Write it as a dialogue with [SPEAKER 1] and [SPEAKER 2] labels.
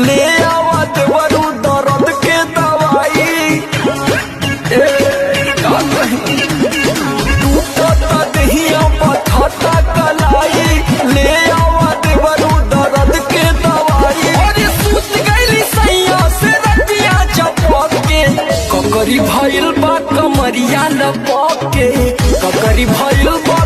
[SPEAKER 1] ले आवा देवरू दर्द के दवाई। टूटता दहिया पथता कलाई, ले आवा देवरू दर्द के दवाई। और सूत गईली सैया से रतिया चपक के, ककरी भइल बा कमरिया लपक के, ककरी भइल बा